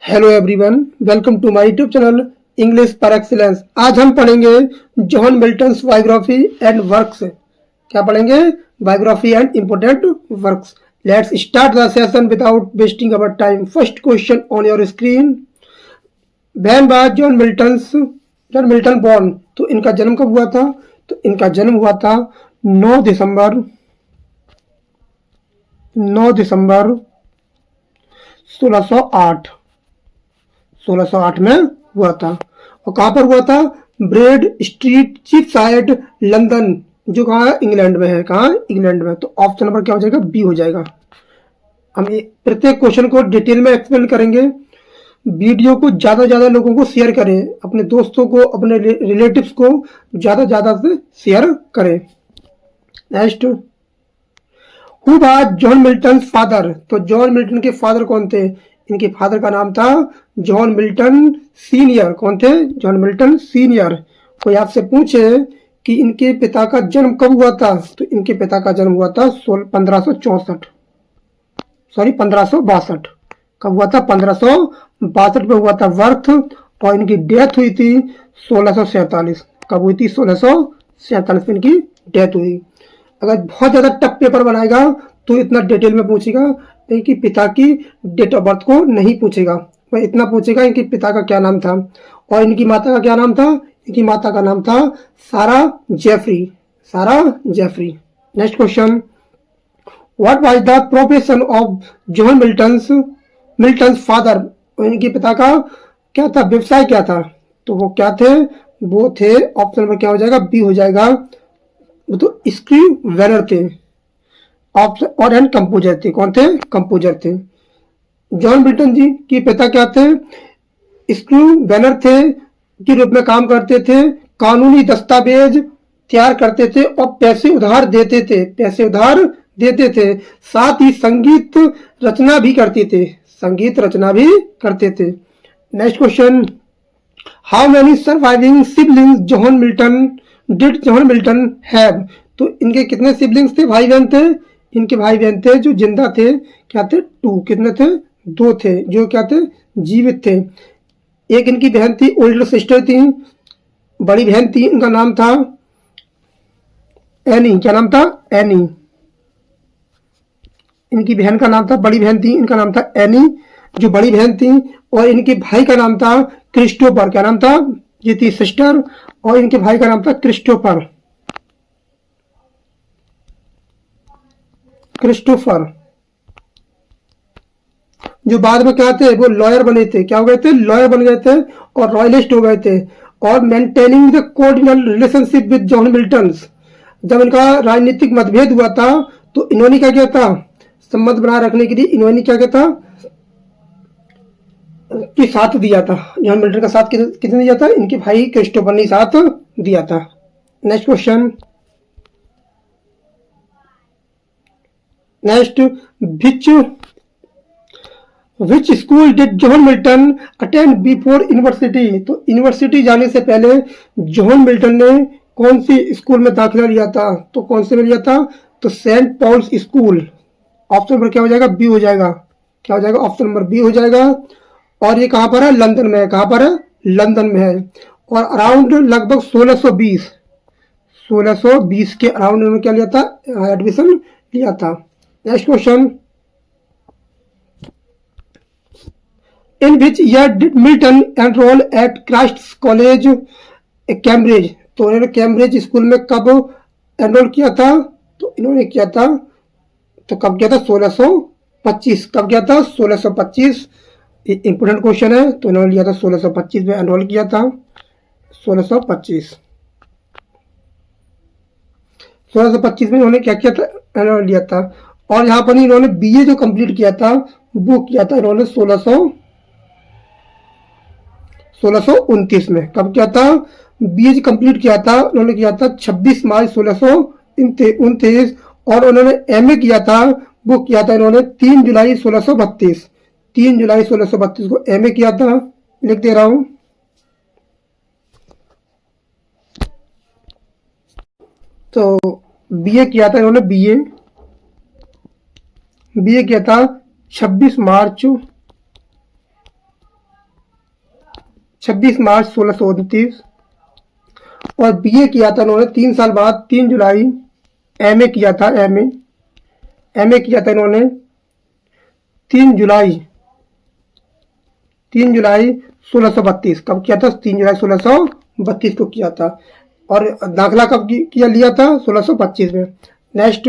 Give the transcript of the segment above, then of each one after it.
Hello everyone, welcome to my YouTube channel English par excellence. आज हम पढ़ेंगे John Milton's biography and works. क्या पढ़ेंगे? Biography and important works. Let's start the session without wasting our time. First question on your screen. When was John Milton born? तो इनका जन्म कब हुआ था? तो इनका जन्म हुआ था 9 दिसंबर 1608 में हुआ था। और कहाँ पर हुआ था? ब्रेड स्ट्रीट, चीपसाइड, लंदन, जो कहाँ है? इंग्लैंड में है। कहाँ? इंग्लैंड में। तो ऑप्शन नंबर क्या हो जाएगा? बी हो जाएगा। हम ये प्रत्येक क्वेश्चन को डिटेल में एक्सप्लेन करेंगे। वीडियो को ज़्यादा ज़्यादा लोगों को शेयर करें, अपने दोस्तों को, अपने रिलेटिव्स को ज़्यादा से शेयर करें। Next, who was John Milton father? तो जॉन मिल्टन के फादर कौन थे? इनके फादर का नाम था जॉन मिल्टन सीनियर। कौन थे? John Milton senior. कोई आपसे पूछे कि इनके पिता का जन्म कब हुआ था? तो इनके पिता का जन्म हुआ था 1562। कब हुआ था? 1562 में हुआ था बर्थ। और इनकी डेथ हुई थी 1647। कब हुई थी? 1647 में इनकी डेथ हुई। अगर बहुत ज़्यादा टफ पेपर बनाएगा तो इतना डिटेल में पूछेगा, कि पिता की डेट ऑफ बर्थ को नहीं पूछेगा। वह इतना पूछेगा इनके पिता का क्या नाम था और इनकी माता का क्या नाम था। इनकी माता का नाम था Sarah Jeffrey. Next question, what was the profession of John Milton's father? इनके पिता का क्या था? व्यवसाय क्या था? तो वो क्या थे? वो थे, ऑप्शन नंबर क्या हो जाएगा? बी हो जाएगा। वो तो स्क्रीनराइटर थे और एंड कंपोजर थे। कौन थे? कंपोजर थे। जॉन मिल्टन जी के पिता क्या थे? स्क्रीनराइटर थे के रूप में काम करते थे, कानूनी दस्तावेज तैयार करते थे और पैसे उधार देते थे। साथ ही संगीत रचना भी करते थे। Next question, how many surviving siblings did John Milton have? तो इनके कितने सिबलिंग्स थे? भाई बहन थे। इनके भाई बहन थे जो जिंदा थे, क्या थे? 2। कितने थे? 2 थे जो क्या थे? जीवित थे। एक इनकी बहन थी, ओल्डर सिस्टर थी, बड़ी बहन थी, इनका नाम था एनी। क्या नाम था? एनी। इनकी बहन का नाम था, बड़ी बहन थी, इनका नाम था एनी, जो बड़ी बहन थी। और इनके भाई का नाम था क्रिस्टोफर। क्या नाम था? ये थी सिस्टर और इनके भाई का नाम था क्रिस्टोफर। जो बाद में क्या थे? वो लॉयर बने थे। क्या हो गए थे? लॉयर बन गए थे और रॉयलिस्ट हो गए थे। और maintaining the coordinal relationship with John Milton. जब इनका राजनीतिक मतभेद हुआ था तो इन्होंने क्या किया था? संबंध बनाए रखने के लिए इन्होंने क्या किया था? कि साथ दिया था। जॉन मिल्टन का साथ किसने दिया था? इनके भाई क्रिस्टोफर ने साथ दिया था। Next question, which school did John Milton attend before university? तो यूनिवर्सिटी जाने से पहले जॉन मिल्टन ने कौन सी स्कूल में दाखिला लिया था? तो कौन से में लिया था? तो Saint Paul's school. Option number क्या हो जाएगा? बी हो जाएगा। क्या हो जाएगा? ऑप्शन नंबर बी हो जाएगा। और ये कहाँ पर है? लंदन में है। कहाँ पर है? लंदन में है। और अराउंड लगभग 1620 के अराउंड उन्होंने क्या लिया था? एडमिशन लिया था। Next question, in which year did Milton enrol at Christ College Cambridge? तो उन्होंने कैम्ब्रिज स्कूल में कब एनरोल किया था? तो इन्होंने किया था, तो कब किया था? 1625। कब किया था? 1625। इंपोर्टेंट क्वेश्चन है। तो इन्होंने लिया था 1625 में एनरोल किया था। 1625 में इन्होंने क्या किया था? एनरोल लिया था। और यहाँ पर इन्होंने बीए जो कंप्लीट किया था वो किया था इन्होंने 1629 में। कब किया था? बीए कंप्लीट किया था उन्होंने किया था 26 मार्च 1629। और उन्होंने एमए किया था, वो किया था इन्होंने 3 जुलाई 1632। 3 जुलाई 1632 को एमए किया था। लिख दे रहा हूं। तो बीए किया था इन्होंने, बीए किया था 26 मार्च 26 मार्च 1629। और बीए किया था इन्होंने 3 साल बाद 3 जुलाई। एमए किया था, एमए किया था इन्होंने 3 जुलाई 1632। कब किया था? 3 जुलाई 1632 को किया था। और दाखिला कब किया लिया था? 1625 में। Next,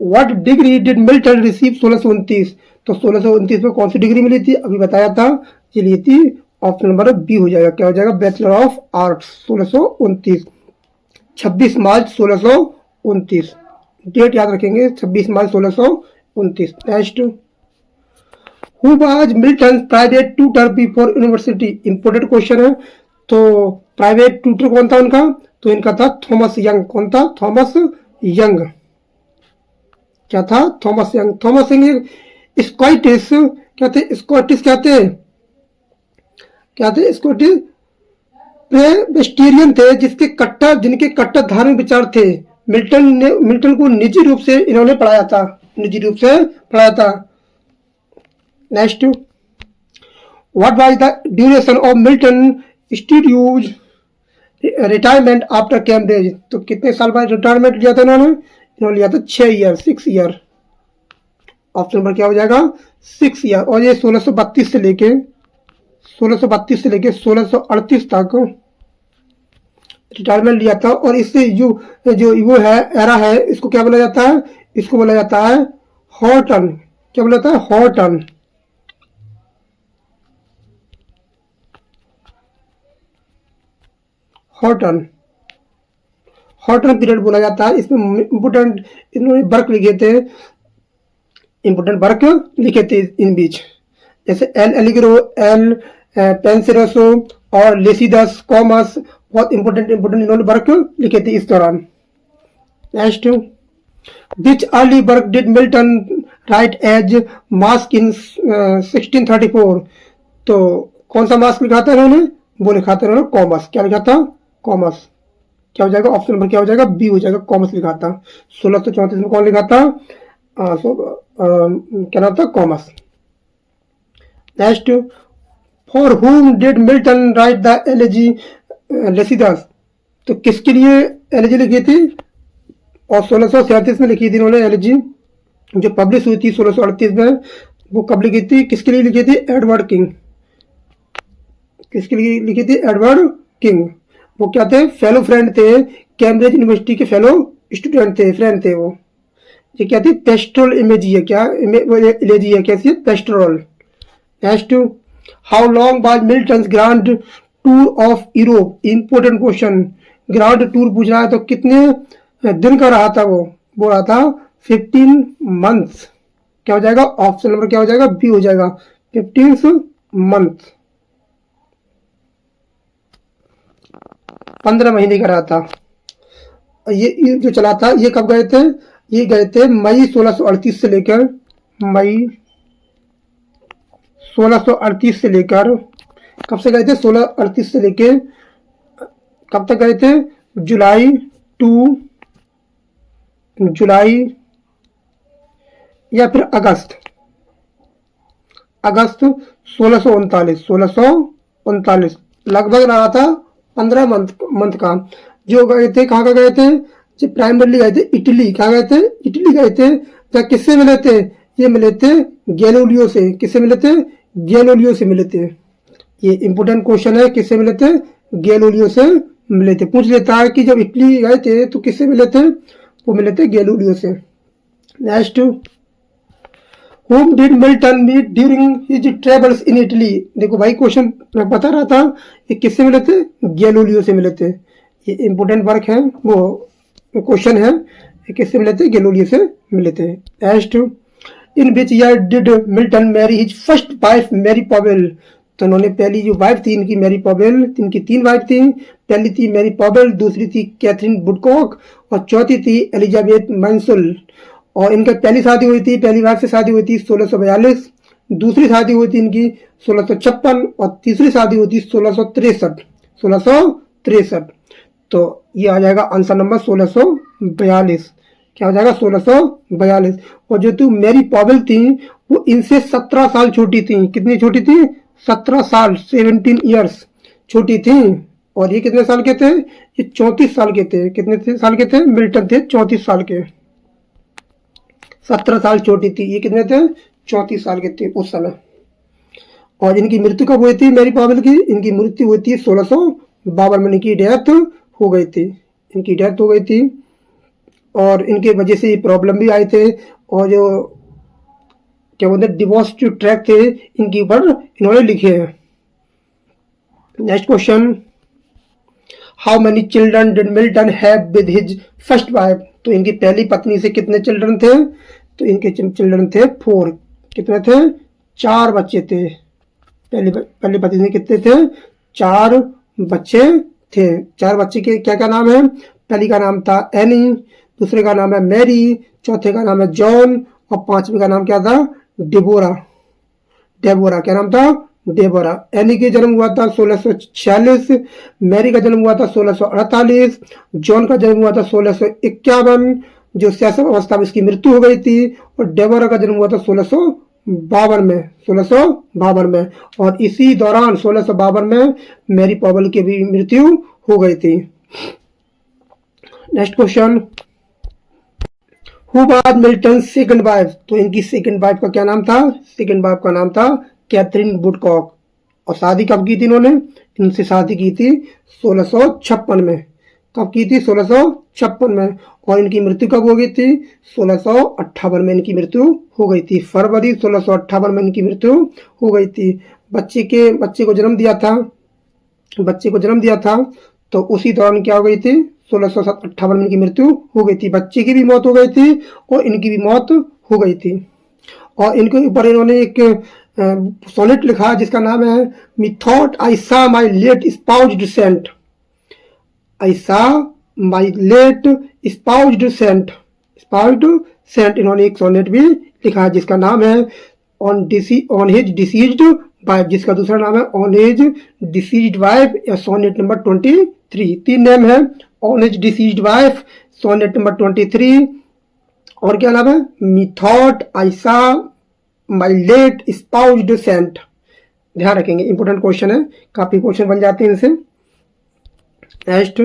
what degree did Milton receive 1629? तो 1629 में कौन सी डिग्री मिली थी? अभी बताया था, ये ली थी। ऑप्शन नंबर बी हो जाएगा। क्या हो जाएगा? Bachelor of arts 1629, 26 March 1629। Date याद रखेंगे, 26 March 1629। Next, who was Milton private tutor before university? Important question है। तो प्राइवेट ट्यूटर कौन था उनका? तो इनका था थॉमस यंग। कौन था? Thomas young. क्या था? Thomas young. Thomas young Scottish क्या थे? स्कॉटिश क्या थे? स्कॉटिश प्रेस्बिटेरियन थे, जिनके कट्टर धार्मिक विचार थे। मिल्टन को निजी रूप से इन्होंने पढ़ाया था। Next, what was the duration of Milton studios retirement after Cambridge? तो कितने साल बाद रिटायरमेंट लिया था इन्होंने लिया था 6 ईयर, 6 ईयर। ऑप्शन नंबर क्या हो जाएगा? 6 ईयर। और ये 1632 से लेके 1638 तक रिटायरमेंट लिया था। और इससे जो वो है एरा है, इसको क्या बोला जाता है? इसको बोला जाता है हॉर्टन। क्या बोला जाता है? हॉर्टन। पीरियड बोला जाता है। इसमें इंपोर्टेंट इन्होंने वर्क लिखे थे इन बीच, जैसे एल एलिग्रो, एल पेंसेरोसो और लेसिदस कॉमस। बहुत इंपोर्टेंट इन्होंने वर्क लिखे थे इस दौरान। Next, which early work did Milton write as masque in 1634? तो कौन सा मास्क लिखा था इन्होंने? वो लिखा था इन्होंने कॉमस। क्या लिखा था? कॉमस। क्या हो जाएगा? ऑप्शन नंबर क्या हो जाएगा? बी हो जाएगा। कॉमस लिखा था। 1634 में कौन लिखा था? क्या नाम था? Comus. Next, for whom did Milton write the elegy Lycidas? तो किसके लिए एलेजी लिखी थी? और 1637 में लिखी थी इन्होंने एलेजी, जो पब्लिश हुई थी 1638 में। वो कब लिखी थी? किसके लिए लिखी थी? Edward king. किसके लिए लिखी थी? Edward king. वो क्या थे? फेलो फ्रेंड थे, कैम्ब्रिज यूनिवर्सिटी के फेलो स्टूडेंट थे, फ्रेंड थे वो। ये क्या थी? पेस्ट्रोल इमेजी है। क्या इलेजी है? कैसी है? पेस्ट्रोल। Next, how long was Milton's grand tour of Europe? Important question. Grand tour पूछ रहा है, तो कितने दिन का रहा था वो रहा था 15 मंथ्स। क्या हो जाएगा? ऑप्शन नंबर क्या हो जाएगा? बी हो जाएगा। 15 मंथ, 15 महीने का रहा था। ये जो चला था, ये कब गए थे? ये गए थे मई 1638 से लेकर, मई 1638 से लेकर, कब से गए थे? 1638 से लेके कब तक गए थे? जुलाई या फिर अगस्त 1639 लगभग रहा था 15 मंथ का। जो गए थे, कहाँ का गए थे? जो प्राइमरली गए थे इटली। कहाँ गए थे? इटली गए थे। क्या किससे मिले थे? ये मिले थे गैलीलियो से। किससे मिले थे? गैलीलियो से मिले थे। ये इंपोर्टेंट क्वेश्चन है। किससे मिले थे? गैलीलियो से मिले थे। पूछ लेता है कि जब इटली गए थे तो किससे मिले थे? वो मिले थे गैलीलियो से। Next, Whom did Milton meet during his travels in Italy? देखो भाई, क्वेश्चन मैं बता रहा था, ये किससे मिले थे? गैलीलियो से मिले थे। ये इंपोर्टेंट वर्क है, वो क्वेश्चन है। ये किससे मिले थे? गैलीलियो से मिले थे। Next, in which year did Milton marry his first wife Mary Powell? तो उन्होंने पहली जो वाइफ थी इनकी मैरी पॉवेल, इनकी 3 वाइफ थी। पहली थी मैरी पॉवेल, दूसरी थी कैथरीन वुडकॉक और चौथी थी एलिजाबेथ मैंसुल। और इनका पहली शादी हुई थी, पहली वाइफ से शादी हुई थी 1642, दूसरी शादी हुई थी इनकी 1656 और तीसरी शादी हुई थी 1663। तो ये आ जाएगा आंसर नंबर 1642। क्या हो जाएगा? 1642। और जो तू मैरी पॉवेल थी वो इनसे 17 साल छोटी थी। कितनी छोटी थी? 17 साल 17 ईयर्स छोटी थी। और ये कितने साल के थे? ये 34 साल के थे। कितने साल के थे? मिल्टन थे 34 साल के। 17 साल छोटी थी, ये कितने थे? 34 साल के थे उस समय। और इनकी मृत्यु कब हुई थी मैरी पॉवेल की? इनकी मृत्यु हुई थी 1652 में, इनकी डेथ हो गई थी। इनकी डेथ हो गई थी और इनके वजह से प्रॉब्लम भी आए थे। और जो क्या बोलते हैं डिवोर्स जो ट्रैक थे इनके ऊपर इन्होंने लिखे हैं। Next question, how many children did Milton have with his first wife? तो इनकी पहली पत्नी से कितने चिल्ड्रन थे? तो इनके चिल्ड्रन थे 4। कितने थे? 4 बच्चे थे। पहली पत्नी से कितने थे? 4 बच्चे थे। 4 बच्चे के क्या क्या नाम है? पहली का नाम था एनी, दूसरे का नाम है मैरी, चौथे का नाम है जॉन और पांचवे का नाम क्या था? डेबोरा। डेबोरा क्या नाम था? डेबोरा। एनी का जन्म हुआ था 1646, मैरी का जन्म हुआ था 1648, जॉन का जन्म हुआ था 1651, जो 66 अवस्था में इसकी मृत्यु हो गई थी। और डेबोरा का जन्म हुआ था 1652 में। 1652 में। और इसी दौरान 1652 में मैरी पॉवेल की भी मृत्यु हो गई थी। Next question, who was Milton second wife? तो इनकी सेकंड वाइफ का क्या नाम था? सेकंड वाइफ का नाम था कैथरीन वुडकॉक। और शादी कब की थी इन्होंने? इनसे शादी की थी 1656 में। कब की थी? 1656 में। और इनकी मृत्यु कब हो गई थी? 1658 में इनकी मृत्यु हो गई थी। फरवरी 1658 में इनकी मृत्यु हो गई थी। बच्चे को जन्म दिया था। बच्चे को जन्म दिया था तो उसी दौरान क्या हो गई थी? 1658 में इनकी मृत्यु हो गई थी। बच्चे की भी मौत हो गई थी और इनकी भी मौत हो गई थी। और इनके ऊपर इन्होंने एक सोनेट लिखा जिसका नाम है मिथॉट आई सा माई लेट स्पाउस्ड सेंट। आई सा माई लेट स्पाउस्ड सेंट। स्पाउस्ड सेंट इन्होंने एक सोनेट भी लिखा है जिसका नाम है ऑन हिज डिसीज्ड वाइफ, जिसका दूसरा नाम है ऑन हिज डिसीज्ड वाइफ या सोनेट नंबर 23। 3 नेम है, on his deceased wife, sonnet number 23 और क्या नाम है? मिथॉट आई सा माई लेट स्पाउस्ड सेंट। ध्यान रखेंगे, इंपोर्टेंट क्वेश्चन है, काफी क्वेश्चन बन जाते हैं इनसे। Next,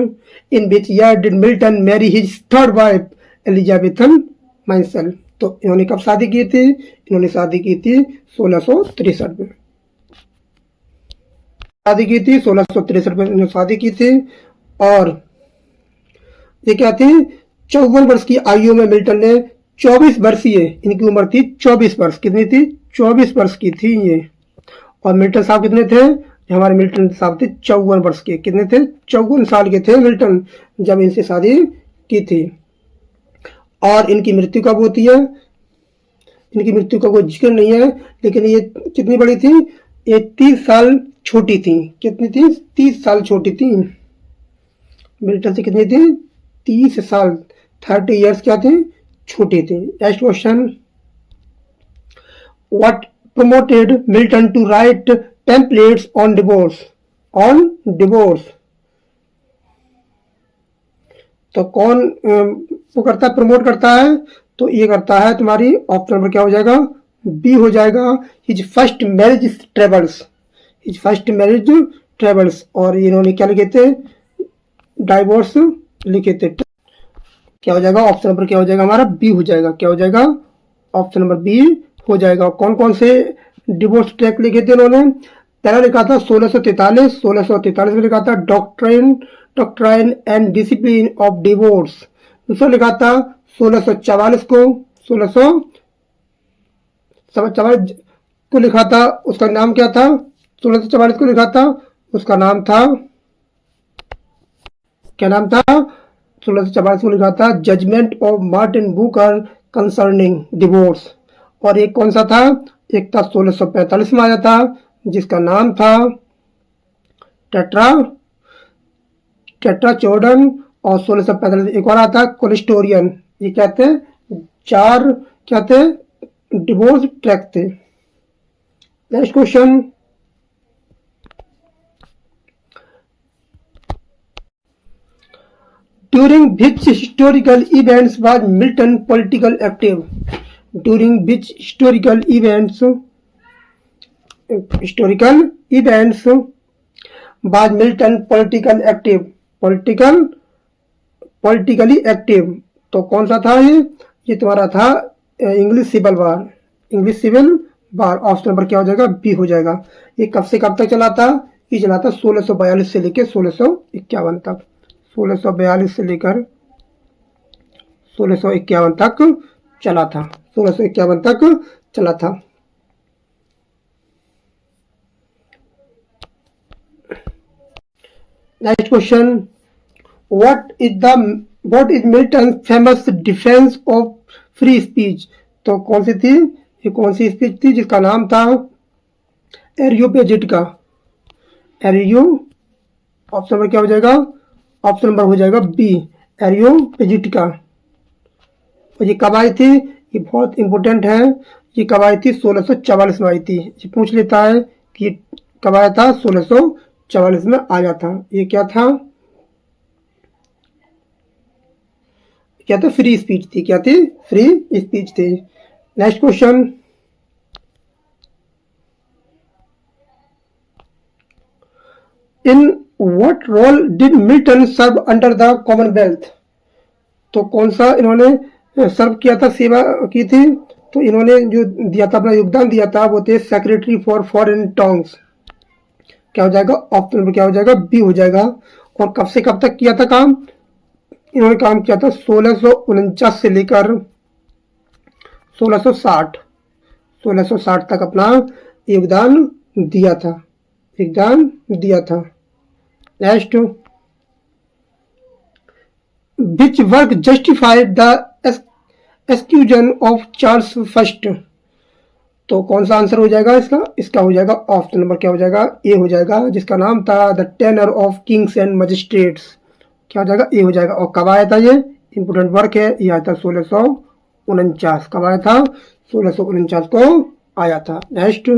in which year did Milton marry his third wife Elizabethan Minshull? तो इन्होंने कब शादी की थी? इन्होंने शादी की थी 1663 में। शादी की थी 1663 में इन्होंने शादी की थी। और ये क्या थी? 54 वर्ष की आयु में मिल्टन ने 24 वर्षीय, इनकी उम्र थी 24 वर्ष। कितनी थी? 24 वर्ष की थी ये। और मिल्टन साहब कितने थे? हमारे मिल्टन साहब थे 54 वर्ष के। कितने थे? 54 साल के थे मिल्टन जब इनसे शादी की थी। और इनकी मृत्यु कब होती है? इनकी मृत्यु का कोई जिक्र नहीं है, लेकिन ये कितनी बड़ी थी? ये 30 साल छोटी थी। कितनी थी? 30 साल छोटी थी। मिल्टन से कितनी थी? 30 साल 30 ईयर्स क्या थी? छोटी थी। Next question, what promoted Milton to write pamphlets on divorce? On divorce. तो कौन वो करता है, प्रमोट करता है? तो ये करता है तुम्हारी ऑप्शन नंबर क्या हो जाएगा? बी हो जाएगा, his first marriage travels. His first marriage travels. और इन्होंने क्या लिखे थे? डाइवोर्स लिखे थे। क्या हो जाएगा? ऑप्शन नंबर क्या हो जाएगा हमारा? बी हो जाएगा। क्या हो जाएगा? ऑप्शन नंबर बी हो जाएगा। कौन कौन से डिवोर्स ट्रैक लिखे थे उन्होंने? पहला लिखा था 1643 में लिखा था doctrine and discipline of divorce. दूसरा लिखा था 1644 को, 1644 को लिखा था, उसका नाम क्या था? 1644 को लिखा था, उसका नाम था, क्या नाम था? 1644 को लिखा था judgement of Martin Bucer concerning divorce. और एक कौन सा था? एक था 1645 में आया था जिसका नाम था टेट्राचोडन। और 1645 एक और आता है कोलिस्टोरियन। ये क्या थे? 4 क्या थे? डिवोर्स ट्रैक थे। Next question, during which historical events was Milton political active? During which historical events historical events was Milton politically active. तो कौन सा था ये तुम्हारा था English civil war. Option number क्या हो जाएगा? बी हो जाएगा। ये कब से कब तक चला था? ये चला था 1642 से लेकर 1651 तक। 1642 से लेकर 1651 तक चला था। 1651 तक चला था। Next question, what is Milton famous defence of free speech. तो कौन सी थी? ये कौन सी स्पीच थी जिसका नाम था एरियोपेजिटिका। एरियो, ऑप्शन नंबर क्या हो जाएगा? ऑप्शन नंबर हो जाएगा बी, एरियोपेजिटिका। और ये कब आई थी? ये बहुत इंपॉर्टेंट है। ये कब आई थी? 1644 में आई थी। ये पूछ लेता है कि कब आया था? 1644 में आया था। ये क्या था? क्या था? फ्री स्पीच थी। क्या थी? फ्री स्पीच थी। Next question, in what role did Milton serve under the Commonwealth. तो कौन सा इन्होंने सर्व किया था, सेवा की थी? तो इन्होंने जो दिया था, अपना योगदान दिया था, वो थे सेक्रेटरी फॉर फॉरेन टंग्स। क्या हो जाएगा? ऑप्शन नंबर क्या हो जाएगा? बी हो जाएगा। और कब से कब तक किया था काम? इन्होंने काम किया था 1649 से लेकर 1660 तक अपना योगदान दिया था। Next, which work justified the execution of Charles first. तो कौन सा आंसर हो जाएगा इसका? इसका हो जाएगा ऑप्शन नंबर क्या हो जाएगा? ए हो जाएगा, जिसका नाम था the tenure of kings and magistrates. क्या हो जाएगा? ए हो जाएगा। और कब आया था ये? इंपोर्टेंट वर्क है। ये आया था 1649। कब आया था? 1649 को आया था। Next,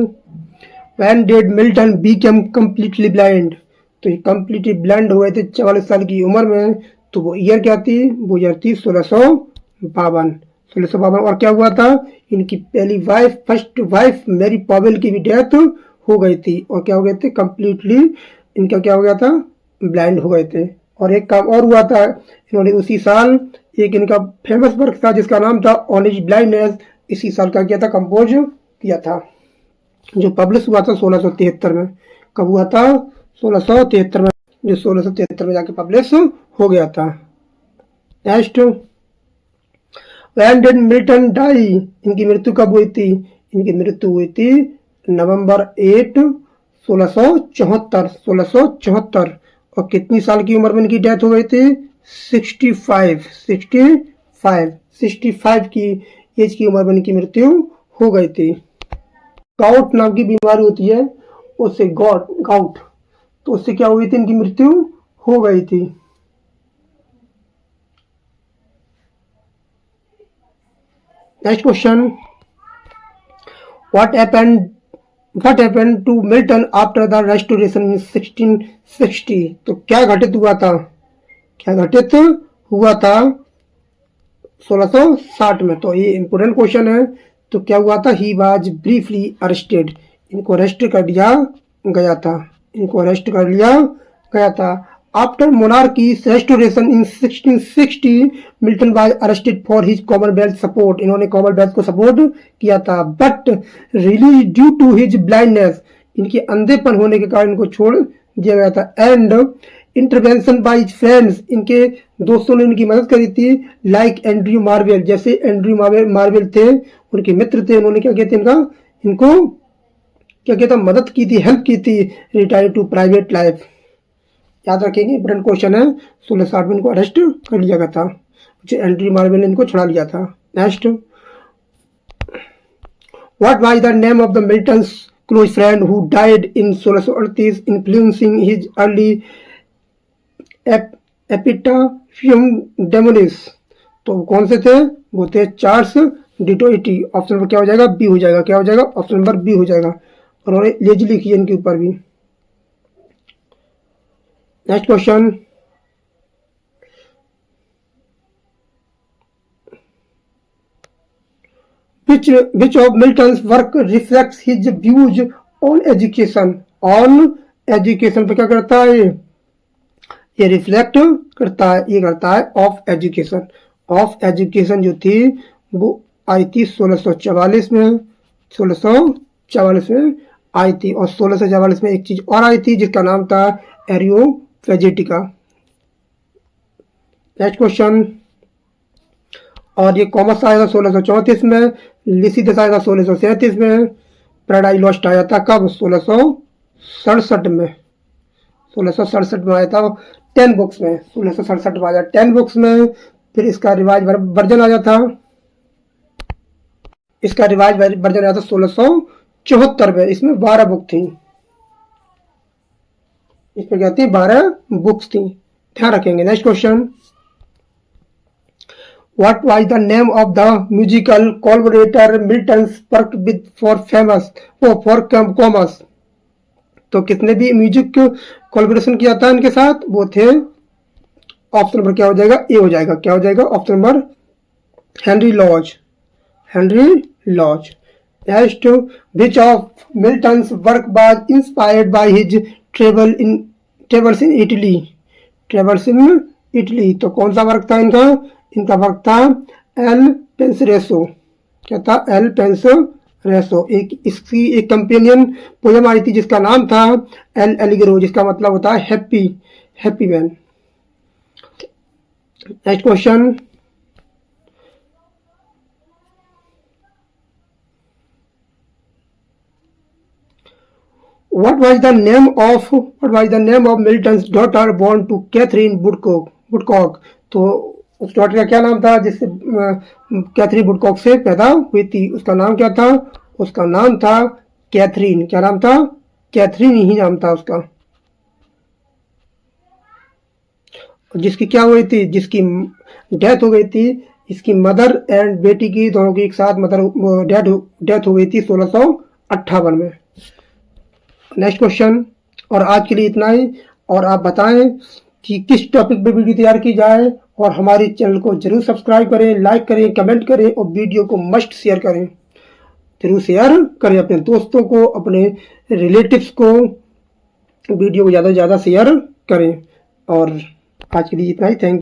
when did Milton become completely blind. तो ये कंप्लीटली ब्लाइंड हुए थे 44 साल की उम्र में। तो वो ईयर क्या थी? वो ईयर थी 1652। और क्या हुआ था? इनकी पहली wife, first wife Mary Powell की भी डेथ हो गई थी। और क्या हो गए थे? कंप्लीटली इनका क्या हो गया था? ब्लाइंड हो गए थे। और एक काम और हुआ था, इन्होंने उसी साल एक इनका फेमस वर्क था जिसका नाम था ऑन हिज ब्लाइंडनेस। इसी साल का किया था, कंपोज किया था, जो पब्लिश हुआ था 1673 में। कब हुआ था? 1673 में, जो 1673 में जाके पब्लिश हो गया था। Next, when did Milton die. इनकी मृत्यु कब हुई थी? इनकी मृत्यु हुई थी नवंबर 8, 1674। और कितनी साल की उम्र में इनकी डेथ हो गई थी? 65 की एज की उम्र में इनकी मृत्यु हो गई थी। गाउट नाम की बीमारी होती है, उससे गाउट, तो उससे क्या हुई थी? इनकी मृत्यु हो गई थी। Next question, what happened to Milton after the restoration in 1660। तो क्या घटित हुआ था? 1660 में। तो ये इंपोर्टेंट क्वेश्चन है। तो क्या हुआ था? He was briefly arrested. इनको अरेस्ट कर लिया गया था। After monarchy's restoration in 1660 Milton was arrested for his commonwealth support. इन्होंने कॉमनवेल्थ को सपोर्ट किया था, but release due to his blindness. इनके अंधेपन होने के कारण इनको छोड़ दिया गया था। And intervention bye friends. इनके दोस्तों ने इनकी मदद करी थी, लाइक एंड्रयू मार्वेल। जैसे एंड्रयू मार्वेल थे, उनके मित्र थे, उन्होंने क्या किया था? इनको क्या किया था? मदद की थी, हेल्प की थी, रिटायर टू प्राइवेट लाइफ। याद रखेंगे, इंपोर्टेंट क्वेश्चन है। 1660 में इनको अरेस्ट कर लिया गया था, एंड्रयू मार्वेल ने इनको छुड़ा लिया था। Next, what was the name of the Milton's close friend who died in 1638 influencing his early Epitaphium Damonis. तो कौन से थे? वो थे चार्ल्स डिटोइटी। ऑप्शन नंबर क्या हो जाएगा? बी हो जाएगा। क्या हो जाएगा? ऑप्शन नंबर बी हो जाएगा। और उन्होंने लेज लिखी है इनके ऊपर भी। Next question, which of Milton's work reflects his views on education, on education पे क्या करता है ये रिफ्लेक्ट करता है, ये करता है ऑफ एजुकेशन। ऑफ एजुकेशन जो थी वो आई थी 1644 में, 1644 में आई थी। और 1644 में एक चीज और आई थी जिसका नाम था एरियोफेजिटिका। नेक्स्ट क्वेश्चन, और ये कॉमर्स आया था 1634 में, लिसिडस आया था 1637 में, पैराडाइज लॉस्ट आया था कब 1667 में, 1667 में आया था 10 बुक्स में, 1667 में आया 10 बुक्स में। फिर इसका रिवाइज वर्जन आया था, इसका रिवाइज वर्जन आया था 1674 में। इसमें 12 बुक थी, इसमें क्या थी 12 बुक्स थी, ध्यान रखेंगे। Next question, What was the name of the musical collaborator Milton's worked with for famous for commerce? तो कितने भी म्यूजिक कोलैबोरेशन किया था इनके साथ, वो थे, ऑप्शन नंबर क्या हो जाएगा, ए हो जाएगा। क्या हो जाएगा option number, Henry Lodge, Henry Lodge. Next, which of Milton's work was inspired by his travels in Italy, travels in Italy. तो कौन सा वर्क था इनका, इनका वर्क था एल पेंसरेसो। क्या था, एल पेंसरेसो। एक इसकी एक कंपेनियन पोयम आई थी जिसका नाम था एल एलिग्रो, जिसका मतलब होता है happy, happy man. Next question, what was the name of Milton's daughter born to Catherine Woodcock? तो उस डॉटर का क्या नाम था जिससे कैथरीन वुडकॉक से पैदा हुई थी, उसका नाम क्या था, उसका नाम था कैथरीन। क्या नाम था, कैथरीन ही नाम था उसका। जिसकी क्या हुई थी, जिसकी डेथ हो गई थी, इसकी मदर एंड बेटी की दोनों की एक साथ मदर डेथ हो गई थी 1658 में। नेक्स्ट क्वेश्चन, और आज के लिए इतना ही। और आप बताएं कि किस टॉपिक पे वीडियो तैयार की जाए, और हमारे चैनल को जरूर सब्सक्राइब करें, लाइक करें, कमेंट करें, और वीडियो को मस्ट शेयर करें, जरूर शेयर करें अपने दोस्तों को, अपने रिलेटिव्स को, वीडियो को ज़्यादा से ज़्यादा शेयर करें। और आज के लिए इतना ही, थैंक